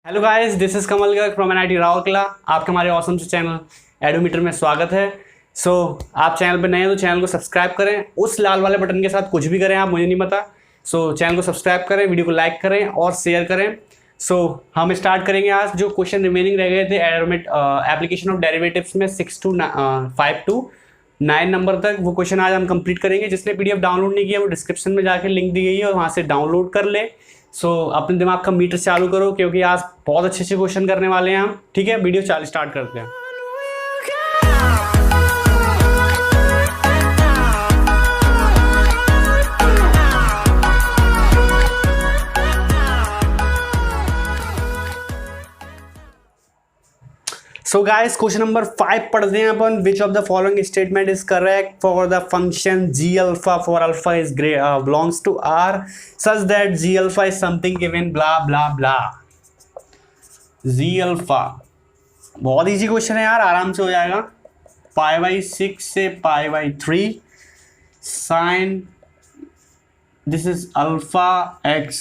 Hello guys, this is Kamal Garg from NIT Rourkela. आपके हमारे awesome से चैनल एडोमीटर में स्वागत है। आप चैनल पर नए हैं तो चैनल को सब्सक्राइब करें। उस लाल वाले बटन के साथ कुछ भी करें आप, मुझे नहीं पता। चैनल को सब्सक्राइब करें, वीडियो को लाइक करें और शेयर करें। हम स्टार्ट करेंगे आज जो क्वेश्चन रिमेनिंग रह गए थे एप्लीकेशन ऑफ डेरिवेटिव्स में 5 to 9 नंबर तक। वो क्वेश्चन आज हम कंप्लीट करेंगे। जिसने पीडीएफ डाउनलोड नहीं किया वो डिस्क्रिप्शन में जाकर लिंक दी गई है और वहाँ से डाउनलोड कर ले। अपने दिमाग का मीटर चालू करो क्योंकि आज बहुत अच्छे अच्छे क्वेश्चन करने वाले हैं हम। ठीक है, वीडियो स्टार्ट करते हैं। गाइस, क्वेश्चन नंबर 5 पढ़ते हैं अपन। Which of the following statement is correct for the function G alpha for alpha is belongs to R such that G alpha is something given blah blah blah. G alpha बहुत easy question है यार, आराम से हो जाएगा। π/6 से π/3 sine this is alpha X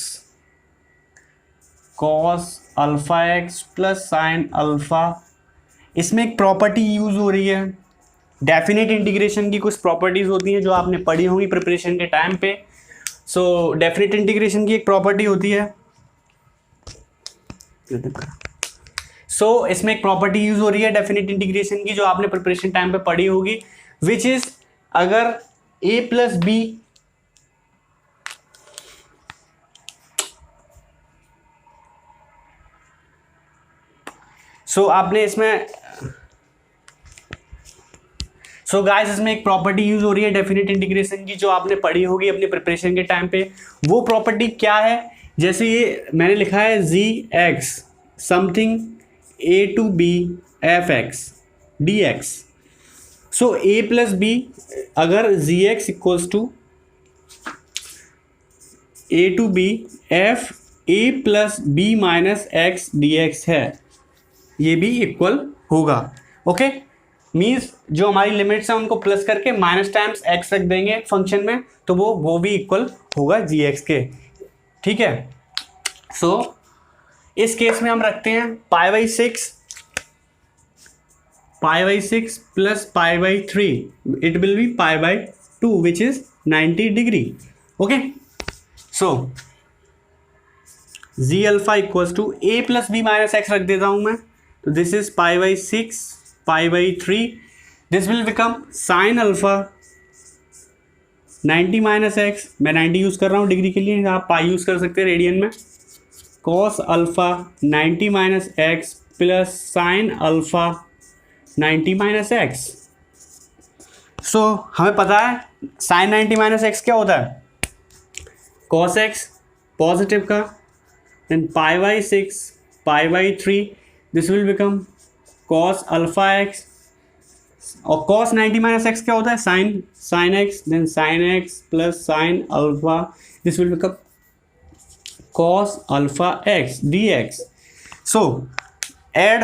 cos alpha X plus sine alpha. इसमें एक प्रॉपर्टी यूज हो रही है, डेफिनेट इंटीग्रेशन की कुछ प्रॉपर्टीज होती हैं जो आपने पढ़ी होंगी प्रिपरेशन के टाइम पे। डेफिनेट इंटीग्रेशन की एक प्रॉपर्टी होती है। इसमें एक प्रॉपर्टी यूज हो रही है डेफिनेट इंटीग्रेशन की जो आपने प्रिपरेशन टाइम पे पढ़ी होगी, विच इज अगर a प्लस बी आपने इसमें गाइस इसमें एक प्रॉपर्टी यूज हो रही है डेफिनेट इंटीग्रेशन की जो आपने पढ़ी होगी अपनी प्रिपरेशन के टाइम पे। वो प्रॉपर्टी क्या है? जैसे ये मैंने लिखा है G X something A to B F X D X. A plus B अगर G X equals to A to B F A plus B minus X D X है, ये भी इक्वल होगा। ओके, मीन्स जो हमारी limits हैं उनको plus करके माइनस टाइम्स एक्स रख देंगे फंक्शन में तो वो भी इक्वल होगा जी एक्स के। ठीक है, इस केस में हम रखते हैं π/6 plus π/3 it will be π/2 which is 90 degree. Okay, G alpha equals to A plus B minus X रख देता हूं मैं, तो this is π/6 π/3 this will become sine alpha 90 minus X. मैं 90 यूज कर रहा हूँ डिग्री के लिए, आप पाई यूज कर सकते हैं रेडियन में। Cos alpha 90 minus x plus sine alpha 90 minus x. हमें पता है साइन 90 माइनस एक्स क्या होता है, कॉस एक्स पॉजिटिव का, then π/6 π/3 this will become cos alpha X और कॉस 90 माइनस एक्स क्या होता है, sine X, then sine X plus sine alpha this will become cos alpha X D X. Add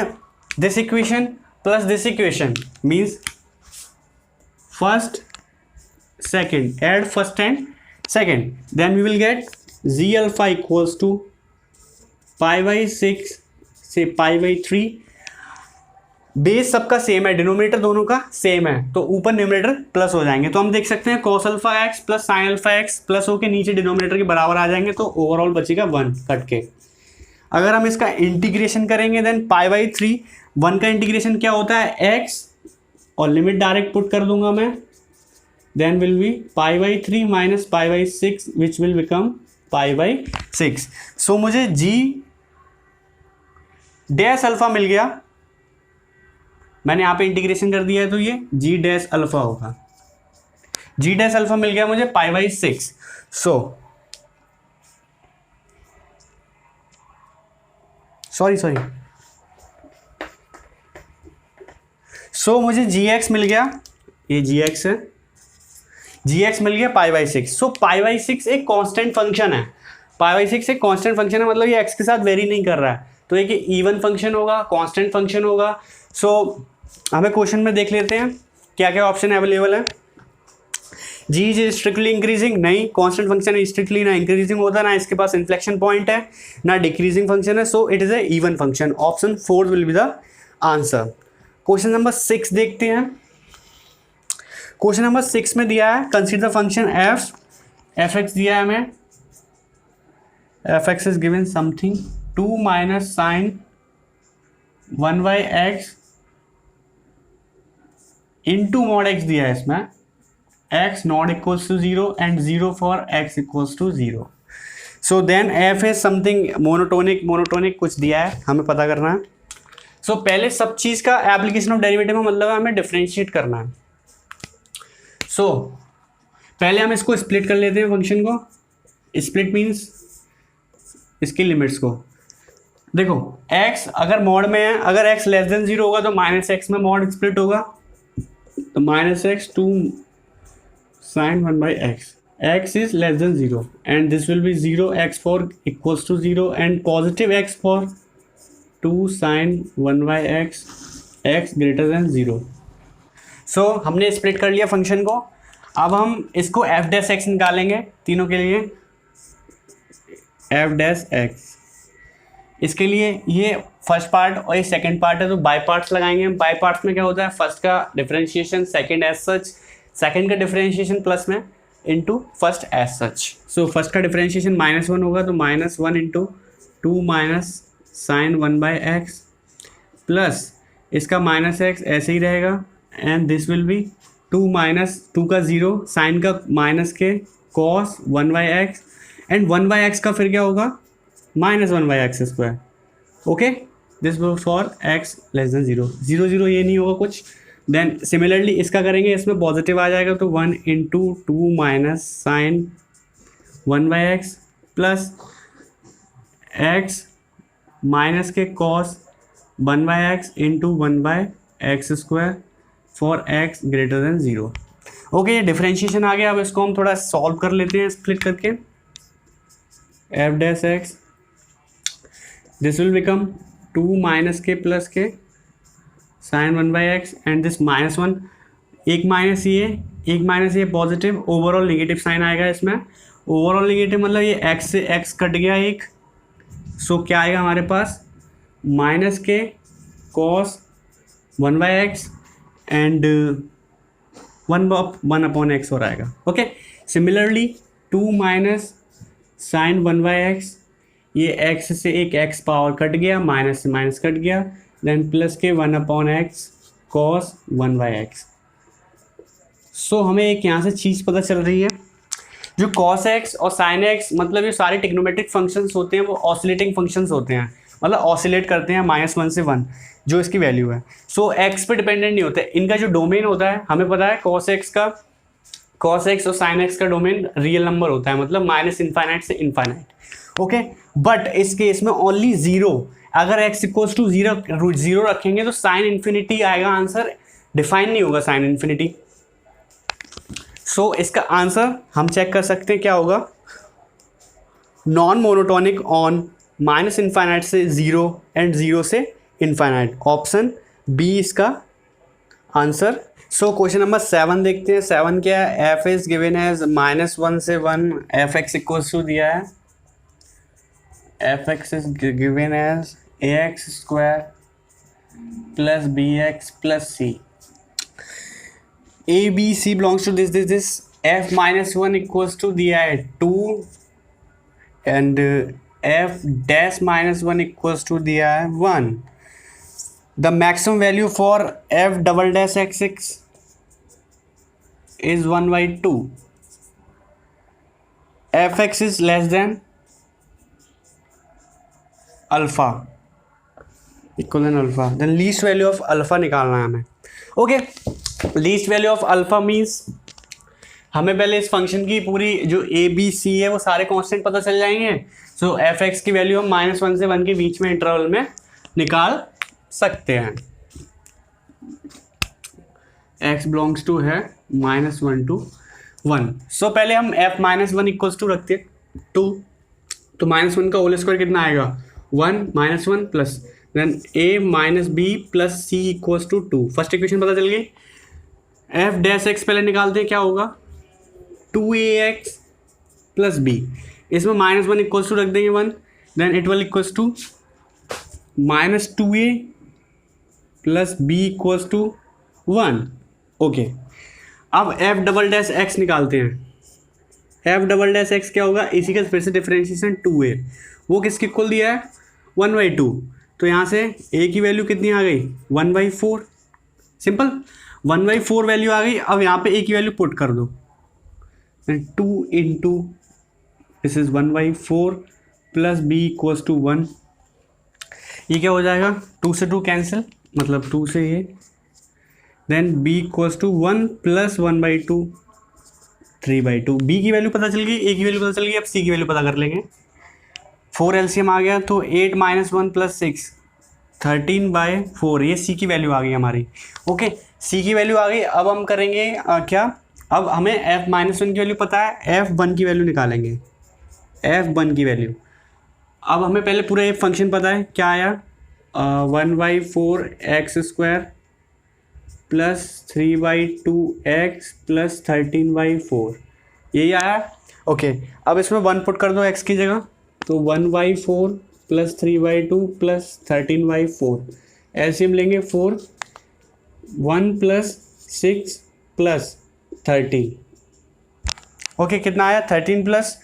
this equation plus this equation means first second, add first and second, then we will get G alpha equals to π/6 से π/3। Base सबका same है, denominator दोनों का same है तो ऊपर numerator plus हो जाएंगे। तो हम देख सकते हैं cos alpha X plus sine alpha X plus होके नीचे डिनोमिनेटर के बराबर आ जाएंगे तो ओवरऑल बचेगा 1 कट के। अगर हम इसका इंटीग्रेशन करेंगे देन π/3 1 का इंटीग्रेशन क्या होता है x और लिमिट डायरेक्ट पुट कर दूंगा मैं, then will be π/3 minus π/6 which will become π/6। मुझे g डैश अल्फा मिल गया, मैंने यहाँ पे इंटीग्रेशन कर दिया है तो ये जी डैश अल्फा होगा। जी डैश अल्फा मिल गया मुझे π/6। मुझे जी एक्स मिल गया, ये जी एक्स है, जी एक्स मिल गया π/6। π/6 एक कांस्टेंट फंक्शन है, π/6 एक कांस्टेंट फंक्शन है, मतलब ये एक्स के साथ वेरी नहीं कर रहा है तो एक इवन फंक्शन होगा, कांस्टेंट फंक्शन होगा। हमें क्वेश्चन में देख लेते हैं क्या क्या ऑप्शन अवेलेबल है। जी इज स्ट्रिक्टली इंक्रीजिंग, नहीं कांस्टेंट फंक्शन है, स्ट्रिक्टली ना इंक्रीजिंग होता, ना इसके पास इन्फ्लेक्शन पॉइंट है, ना डिक्रीजिंग फंक्शन है, so it is a even function. Option 4 will be the answer. Question number 6 देखते हैं। क्वेश्चन नंबर 6 में दिया है consider the function F X दिया है हमें, F X is given something 2 minus sine 1/x into mod X दिया है इसमें, x not equals to 0 and 0 for x equals to 0। So then f is something monotonic कुछ दिया है, हमें पता करना है। सो पहले सब चीज़ का एप्लीकेशन ऑफ डेरिवेटिव में मतलब है हमें डिफरेंशिएट करना है। सो पहले हम इसको स्प्लिट कर लेते हैं फंक्शन को। स्प्लिट मीन्स इसकी लिमिट्स को देखो, x अगर मॉड में है, अगर x लेस देन 0 होगा तो माइनस एक्स में मॉड स्प्लिट होगा, तो minus x 2 sin 1/x, x is less than 0 and this will be 0x for equals to 0 and positive x for 2 sin 1/x, x greater than 0। सो हमने split कर लिया function को। अब हम इसको f डैश x निकालेंगे तीनों के लिए, f डैश x। इसके लिए ये फर्स्ट पार्ट और ये सेकंड पार्ट है, तो बाई पार्ट्स लगाएंगे हम। बाई पार्ट्स में क्या होता है, फर्स्ट का differentiation, second as such, second का डिफरेंशिएशन प्लस में into first as such. So first का डिफरेंशिएशन -1 होगा, तो -1 into 2 minus sine 1/x plus इसका -x ऐसे ही रहेगा and this will be 2 minus 2 का 0, साइन का माइनस के कॉस 1/x एंड 1/x का फिर क्या होगा -1/x square. Okay, this for x less than 0, 0 0 ये नहीं होगा कुछ। देन सिमिलरली इसका करेंगे, इसमें पॉजिटिव आ जाएगा, तो 1 into 2 minus sine 1/x plus x minus के cos 1/x into 1/x square for x greater than 0। Okay, ये डिफरेंशिएशन आ गया। अब इसको हम थोड़ा सॉल्व कर लेते हैं स्प्लिट करके। f dash x, this will become 2 minus के प्लस के साइन 1/x एंड दिस -1, एक माइनस ये पॉजिटिव, ओवरऑल नेगेटिव साइन आएगा इसमें। ओवरऑल नेगेटिव मतलब ये x से x कट गया एक, सो क्या आएगा हमारे पास माइनस के कॉस 1/x एंड 1/x और आएगा। Okay, similarly 2 minus sine 1/x, ये x से एक x पावर कट गया, माइनस से माइनस कट गया, देन प्लस के 1/x कॉस 1/x। सो हमें एक यहाँ से चीज़ पता चल रही है, जो cos x और sin x मतलब ये सारे टिग्नोमेट्रिक फंक्शंस होते हैं, वो ऑसिलेटिंग फंक्शंस होते हैं, मतलब ऑसिलेट करते हैं -1 से 1 जो इसकी वैल्यू है। सो x पे डिपेंडेंट नहीं होते, इनका जो डोमेन होता है हमें पता है, cos x और sin x का डोमेन रियल नंबर होता है, मतलब -∞ से इनफाइनाइट। ओके, बट इस केस में ओनली 0, अगर x इक्वल्स टू 0 रखेंगे तो साइन इन्फिनिटी आएगा आंसर, डिफाइन नहीं होगा साइन इन्फिनिटी। सो इसका आंसर हम चेक कर सकते हैं क्या होगा, नॉन मोनोटोनिक ऑन -∞ से 0 एंड 0 से इनफाइनाइट। ऑप्शन बी इसका आंसर। सो क्वेश्चन नंबर 7 देखते हैं। 7 क्या है, f इज गिवन एज -1 से 1, एफ एक्स इक्वल्स टू दिया है, f(x) is given as ax square plus bx plus c. a b c belongs to this f -1 equals to दिया है 2 and f dash -1 equals to दिया है 1. The maximum value for f double dash x is 1/2. fx is less than alpha, equal then alpha, then least value of alpha निकालना है हमें। Okay, least value of alpha means हमें पहले इस function की पूरी जो ए बी सी है वो सारे कांस्टेंट पता चल जाएंगे। सो एफ एक्स की वैल्यू हम -1 से 1 के बीच में इंटरवल में निकाल सकते हैं। x बिलोंग्स टू है -1 to 1। सो पहले हम f -1 इक्वल्स टू रखते हैं 2, तो -1 का होल स्क्वायर कितना आएगा 1 -1 plus then a minus B plus C equals to 2। First equation पता चल गई। f डैश एक्स पहले निकालते हैं, क्या होगा 2ax प्लस बी, इसमें -1 इक्वल्स टू रख देंगे 1, then it will equals to -2a plus B equals to 1। Okay, अब f डबल डैश एक्स निकालते हैं। f डबल डैश एक्स क्या होगा, इसी का फिर से डिफरेंशिएशन 2a, वो किसके इक्वल दिया है 1/2, तो यहाँ से a की वैल्यू कितनी आ गई 1/4, सिंपल 1/4 वैल्यू आ गई। अब यहाँ पे a की वैल्यू पुट कर दो, 2 into this is 1/4 plus b equals to 1, ये क्या हो जाएगा 2 से 2 कैंसिल, मतलब 2 से ये, then b equals to 1 plus 1/2 3/2। b की वैल्यू पता चल गई, a की वैल्यू पता चल गई, अब c की वैल्यू पता कर लेंगे। 4 एलसीएम आ गया तो 8 - 1 + 6 13/4, ये c की वैल्यू आ गई हमारी। ओके, c की वैल्यू आ गई। अब हम करेंगे क्या, अब हमें f-1 की वैल्यू पता है, f1 की वैल्यू निकालेंगे, f1 की वैल्यू। अब हमें पहले पूरा ये फंक्शन पता है, क्या आया 1/4x² प्लस 3/2x प्लस 13/4, यही आया। ओके, अब इसमें 1 पुट कर दो x की जगह, तो 1/4 प्लस 3/2 प्लस 13/4, एलसीएम लेंगे 4, 1 प्लस 6 प्लस 13। ओके, कितना आया 13 प्लस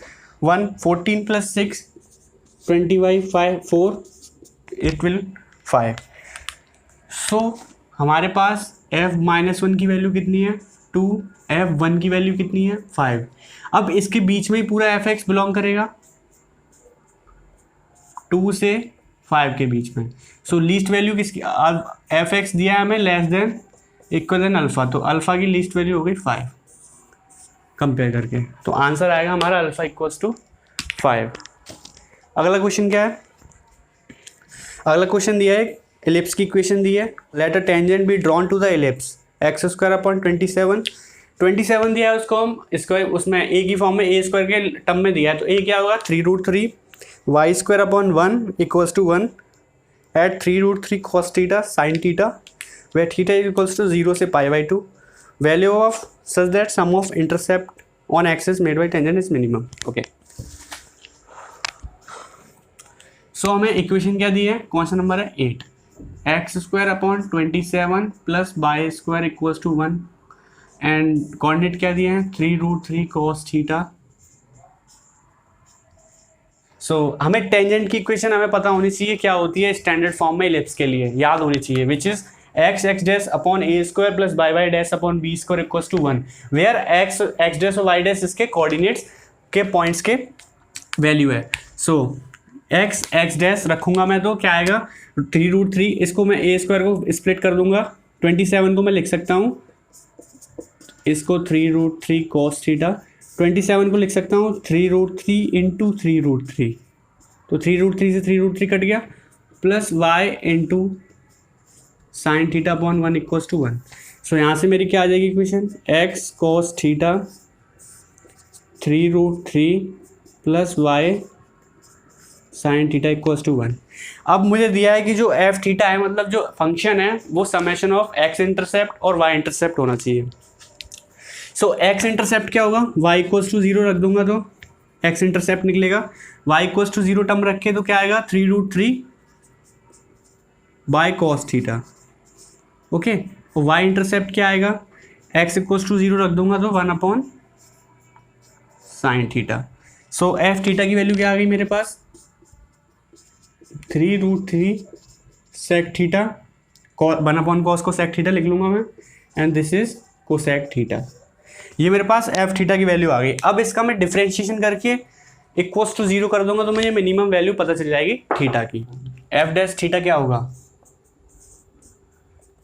1 14 प्लस 6 20/4, इट विल 5। सो हमारे पास f-1 की वैल्यू कितनी है 2, f1 की वैल्यू कितनी है 5। अब इसके बीच में ही पूरा fx बिलोंग करेगा 2 से 5 के बीच में। सो लीस्ट वैल्यू किसकी, अब fx दिया है हमें less than equal then alpha, तो अल्फा की लीस्ट वैल्यू हो गई 5 कंपेयर करके, तो आंसर आएगा हमारा अल्फा इक्वल्स टू 5। अगला क्वेश्चन क्या है, अगला क्वेश्चन दिया है एलिप्स की इक्वेशन दी है, let a tangent be drawn to the ellipse x² 27 दिया है उसको, हम इसको उसमें a की फॉर्म में a² के टर्म में दिया है, तो a क्या होगा 3√3 y² 1 equals to 1 at 3√3 cos theta sin theta, where theta is equals to 0 से π/2, value of such that sum of intercept on axis made by tangent is minimum। Okay, so हमें equation क्या दी है, कौन सा number है 8, x² 27 plus y² equals to 1 and coordinate क्या दिए हैं 3√3 cos थीटा। सो हमें टेंजेंट की इक्वेशन हमें पता होनी चाहिए क्या होती है स्टैंडर्ड फॉर्म में इलिप्स के लिए, याद होनी चाहिए, which is x upon a² plus y upon b² equals to 1, where x और y इसके कोऑर्डिनेट्स के पॉइंट्स के वैल्यू है। सो x रखूंगा मैं, तो क्या आएगा 3√3, इसको मैं a² को स्प्लिट कर दूंगा, 27 को मैं लिख सकता हूँ, इसको 3√3 cos थीटा, 27 को लिख सकता हूँ 3√3 इंटू 3√3, तो 3√3 से 3√3 कट गया, plus y into sine theta upon 1 equals to 1। So यहाँ से मेरी क्या आ जाएगी equation, x cos theta 3√3 plus y sine theta equals to 1। अब मुझे दिया है कि जो f थीटा है, मतलब जो फंक्शन है वो समेशन ऑफ x इंटरसेप्ट और y इंटरसेप्ट होना चाहिए। सो x इंटरसेप्ट क्या होगा, y इक्वल्स टू 0 रख दूंगा तो x इंटरसेप्ट निकलेगा, y इक्वल्स टू 0 टर्म रखे तो क्या आएगा 3√3 बाय cos थीटा। ओके, और y इंटरसेप्ट क्या आएगा, x इक्वल्स टू 0 रख दूंगा तो 1 अपॉन साइन थीटा। सो f थीटा की वैल्यू क्या आ गई मेरे पास 3√3 sec थीटा, 1 अपॉन कॉस को sec थीटा लिख लूंगा मैं, and this is cosec theta. ये मेरे पास f थीटा की वैल्यू आ गई। अब इसका मैं डिफरेंशिएशन करके इक्वल्स टू 0 कर दूंगा तो मुझे मिनिमम वैल्यू पता चल जाएगी थीटा की। f डैश थीटा क्या होगा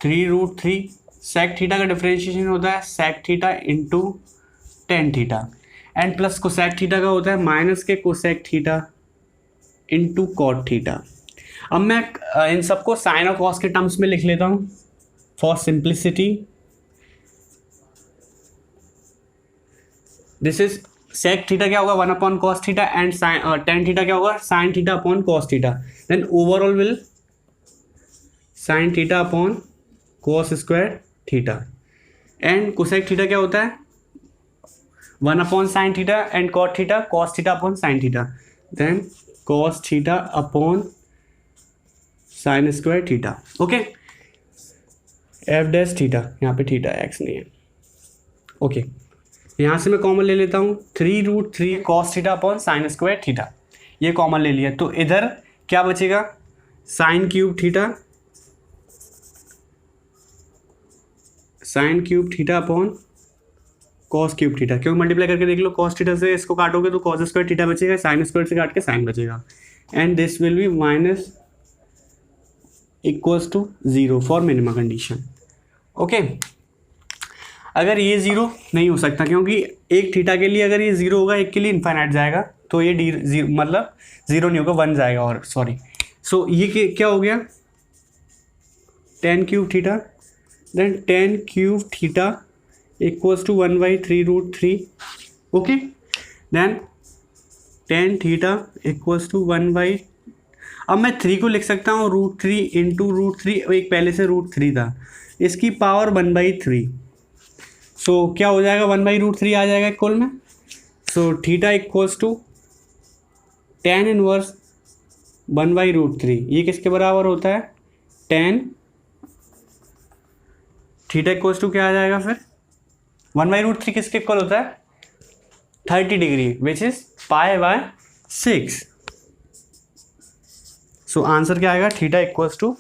3√3 sec थीटा का डिफरेंशिएशन होता है sec theta into tan theta, and plus cosec theta का होता है माइनस के cosec theta into cot theta. अब मैं इन सबको साइन और कॉस के टर्म्स में लिख लेता हूँ for simplicity. This is sec theta क्या होगा 1 upon cos theta, and tan theta क्या होगा sine theta upon cos theta, then overall will sine theta upon cos square theta, and cosec theta क्या होता है 1 upon sine theta and cot theta, cos theta upon sine theta, then cos theta upon sine square theta. Okay, F dash theta, यहाँ पे theta x नहीं है। Okay, यहाँ से मैं कॉमन ले लेता हूँ 3√3 cos theta upon sine square theta, ये कॉमन ले लिया। तो इधर क्या बचेगा, sine cube theta, sine cube theta upon cos cube theta, क्योंकि मल्टीप्लाई करके देख लो, कॉस थीटा से इसको काटोगे तो कॉस स्क्वायर थीटा बचेगा, साइन स्क्वायर से काट के साइन बचेगा, and this will be minus equals to 0 for minimum condition. Okay, अगर ये 0 नहीं हो सकता, क्योंकि एक थीटा के लिए अगर ये 0 होगा, एक के लिए इन्फाइनाइट जाएगा, तो ये डी मतलब 0 नहीं होगा, 1 जाएगा, और सॉरी, सो ये क्या हो गया, tan cube theta, then tan cube theta equals to 1/3√3। Okay, then tan theta equals to 1/, अब मैं 3 को लिख सकता हूँ √3 इंटू √3, एक पहले से √3 था, इसकी पावर 1/3, सो क्या हो जाएगा, 1/√3 आ जाएगा कुल में। So theta equals to tan inverse 1/√3, ये किसके बराबर होता है, tan थीटा इक्वल्स टू क्या आ जाएगा फिर, 1/√3 किसके इक्वल होता है, 30 degree, which is π/6। So answer क्या आएगा, थीटा इक्वल्स टू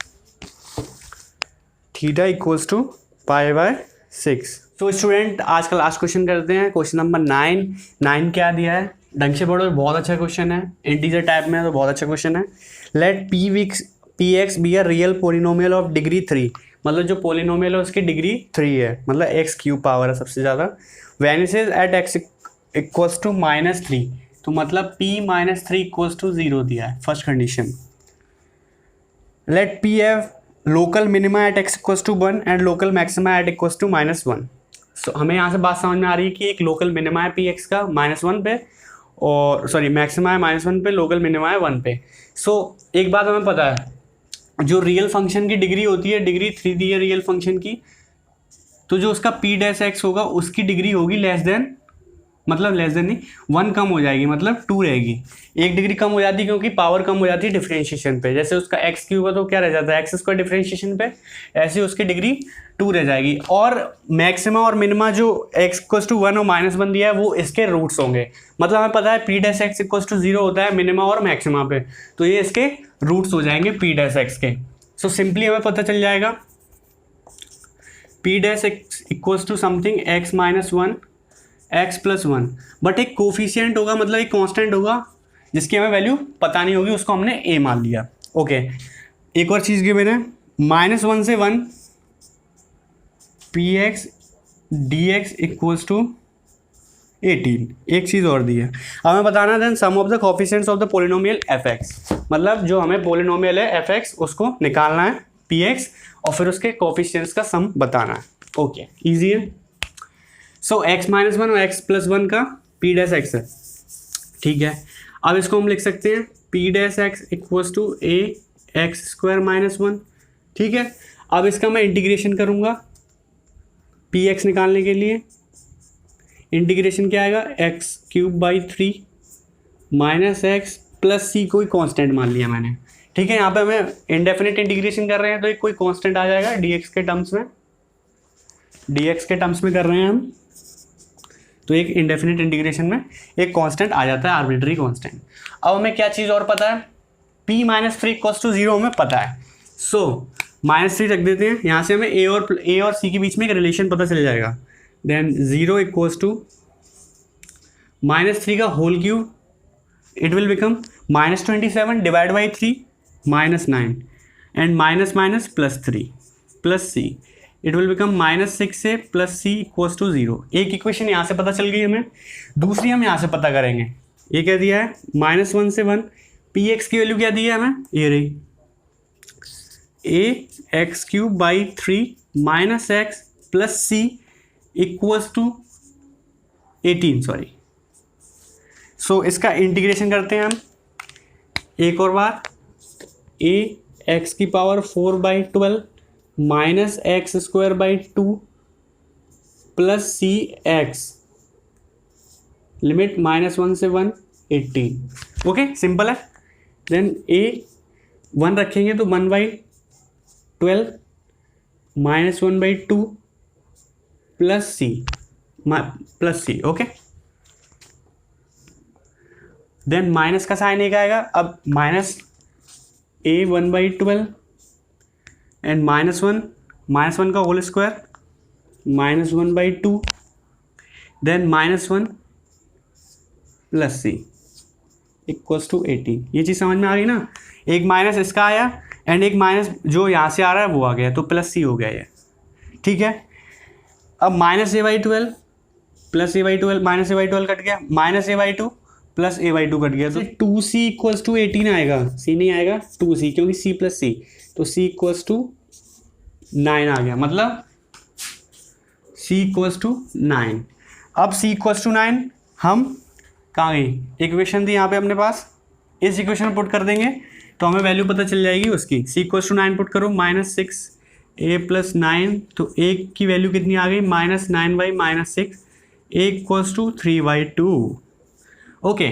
π/6। तो स्टूडेंट आज का लास्ट क्वेश्चन करते हैं, क्वेश्चन नंबर 9 क्या दिया है, ढंग से पढ़ो, बहुत अच्छा क्वेश्चन है, इंटीजर टाइप में है तो बहुत अच्छा क्वेश्चन है। Let P X be a real polynomial of degree 3, मतलब जो पोलिनोमियल है उसकी डिग्री 3 है, मतलब एक्स क्यूब पावर है सबसे ज़्यादा, वैनिसेज एट एक्स इक्वल्स टू -3, तो मतलब p -3 इक्वल्स टू 0 दिया है first condition. Let p have local minima at x equals to 1 and local maxima at equals to -1। So हमें यहाँ से बात समझ में आ रही है कि एक लोकल मिनिमा है पी एक्स का -1 पे, और सॉरी मैक्सिमा है -1 पे, लोकल मिनिमा है 1 पे। सो एक बात हमें पता है, जो रियल फंक्शन की डिग्री होती है, डिग्री 3 दी है रियल फंक्शन की, तो जो उसका पी डैश एक्स होगा उसकी डिग्री होगी लेस देन, मतलब लेस देन नहीं, 1 कम हो जाएगी, मतलब 2 रहेगी, 1 डिग्री कम हो जाती है, क्योंकि पावर कम हो जाती है डिफरेंशिएशन पे। जैसे उसका एक्स क्यूब है तो क्या रह जाता है, एक्स स्क्वायर डिफरेंशिएशन पे, ऐसे उसकी डिग्री 2 रह जाएगी। और मैक्सिमा और मिनिमा जो एक्स इक्वल्स टू 1 और -1 दिया है वो इसके रूट्स होंगे, मतलब हमें पता है p dash x equals to 0 होता है मिनिमा और मैक्सिमा पे, तो ये इसके रूट्स हो जाएंगे पी डैश एक्स के। सो सिंपली हमें पता चल जाएगा p dash x equals to something x -1 x + 1, but एक कोफिशिएंट होगा, मतलब एक कांस्टेंट होगा जिसकी हमें वैल्यू पता नहीं होगी, उसको हमने a मान लिया। ओके, एक और चीज़ की मैंने -1 से 1 px dx इक्वल्स टू 18, एक चीज़ और दी है हमें बताना, then sum of the coefficients of the polynomial fx, मतलब जो हमें पोलिनोमियल है fx उसको निकालना है px, और फिर उसके कोफिशिएंट्स का सम बताना है। ओके, ईजी है। सो x -1 और x + 1 का p डैश x है, ठीक है। अब इसको हम लिख सकते हैं p dash x equals to a x² -1, ठीक है। अब इसका मैं इंटीग्रेशन करूँगा px निकालने के लिए, इंटीग्रेशन क्या आएगा, x³ -3 x + c, कोई कांस्टेंट मान लिया मैंने, ठीक है। यहाँ पे हमें इंडेफिनिट इंटीग्रेशन कर रहे हैं तो एक कोई कांस्टेंट आ जाएगा dx के टर्म्स में कर रहे हैं हम, तो एक इंडेफिनिट इंटीग्रेशन में एक कांस्टेंट आ जाता है, आर्बिट्री कांस्टेंट। अब हमें क्या चीज़ और पता है, p -3 इक्वल्स टू 0 हमें पता है, सो -3 रख देते हैं, यहाँ से हमें a और c के बीच में एक रिलेशन पता चल जाएगा। देन 0 इक्वल्स टू -3 का whole cube, it will become -27 divide by 3 -9 and -+ 3 + c, it will become -6a + c equals to 0। एक इक्वेशन यहाँ से पता चल गई हमें, दूसरी हम यहाँ से पता करेंगे। ये क्या दिया है, -1 से 1, px की वैल्यू क्या दी है हमें, ये रही ax³ - x + c equals to 18, sorry. So इसका इंटीग्रेशन करते हैं हम एक और बार, ax⁴/12 -x² / 2 + cx लिमिट -1 से 1 18। ओके, सिंपल है। देन a 1 रखेंगे तो 1/12 -1/2 plus c। Okay, then minus का साइन एक आएगा। अब माइनस a 1/12 एंड -1 का whole square -1/2 then -1 plus c equals to 18। ये चीज़ समझ में आ गई ना। एक माइनस इसका आया एंड एक माइनस जो यहाँ से आ रहा है वो आ गया, तो प्लस c हो गया ये। ठीक है, अब -a/12 plus a/12 -a/12 cut गया, -a/2 प्लस a/2 कट गया, तो 2c इक्वल्स टू 18 आएगा। c नहीं आएगा, 2c, क्योंकि c प्लस c, तो c इक्वल्स टू 9 आ गया, मतलब c इक्वल्स टू 9। अब c इक्वल्स टू 9 हम कहाँ गई, इक्वेशन थी यहाँ पे अपने पास, इस इक्वेशन में पुट कर देंगे तो हमें वैल्यू पता चल जाएगी उसकी। c इक्वल्स टू 9 पुट करो, -6a + 9, तो a की वैल्यू कितनी आ गई, -9/-6, a इक्वल्स टू 3/2। ओके,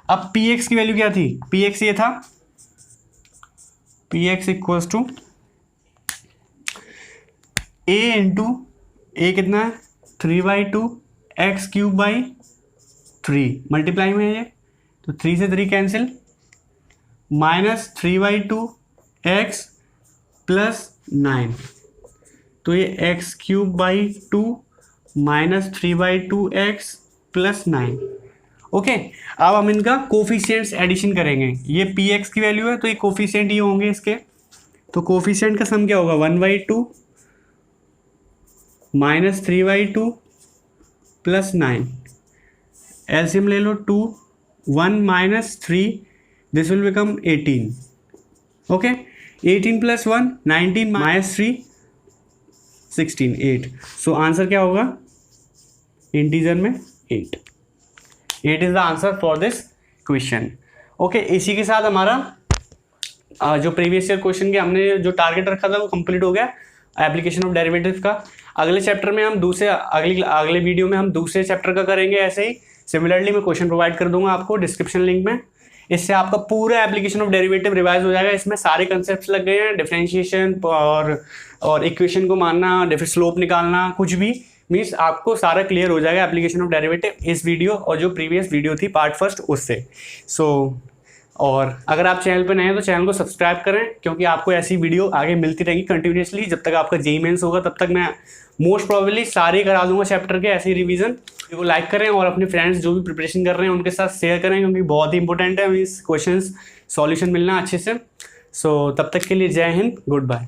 अब px की वैल्यू क्या थी, px ये था, px equals to a into a कितना है 3/2 x³ मल्टीप्लाई में है ये, तो 3 से 3 कैंसिल, -3/2 x + 9, तो ये x³ -3/2 x + 9। ओके, अब हम इनका कोफिशिएंट्स एडिशन करेंगे। ये px की वैल्यू है तो ये कोफिशिएंट ये होंगे इसके, तो कोफिशिएंट का सम क्या होगा, 1/2 -3/2 + 9। एलसीएम ले लो, 2 1 -3, this will become 18। Okay, 18 + 1 19 -3 16 8। So answer क्या होगा, इंटीजर में 8 is the answer for this question. Okay, इसी के साथ हमारा जो प्रीवियस ईयर क्वेश्चन के हमने जो टारगेट रखा था वो कंप्लीट हो गया, एप्लीकेशन ऑफ डेरिवेटिव का। अगले चैप्टर में हम अगले वीडियो में हम दूसरे चैप्टर का करेंगे। ऐसे ही सिमिलरली मैं क्वेश्चन प्रोवाइड कर दूंगा आपको डिस्क्रिप्शन लिंक में, इससे आपका पूरा एप्लीकेशन ऑफ डेरिवेटिव रिवाइज हो जाएगा। इसमें सारे कंसेप्ट्स लग गए हैं, डिफरेंशिएशन और इक्वेशन को मानना, स्लोप निकालना, कुछ भी मीन्स आपको सारा क्लियर हो जाएगा एप्लीकेशन ऑफ डेरिवेटिव इस वीडियो और जो प्रीवियस वीडियो थी पार्ट फर्स्ट उससे। और अगर आप चैनल पर नए हैं तो चैनल को सब्सक्राइब करें, क्योंकि आपको ऐसी वीडियो आगे मिलती रहेगी कंटिन्यूसली। जब तक आपका जेईई मेंस होगा तब तक मैं मोस्ट प्रोबेबली सारे करा दूंगा चैप्टर के ऐसे रिवीजन। वीडियो को लाइक करें और अपने फ्रेंड्स जो भी प्रिपरेशन कर रहे हैं उनके साथ शेयर करें, क्योंकि बहुत ही इंपॉर्टेंट है इस क्वेश्चन सॉल्यूशन मिलना अच्छे से। तब तक के लिए जय हिंद, गुड बाय।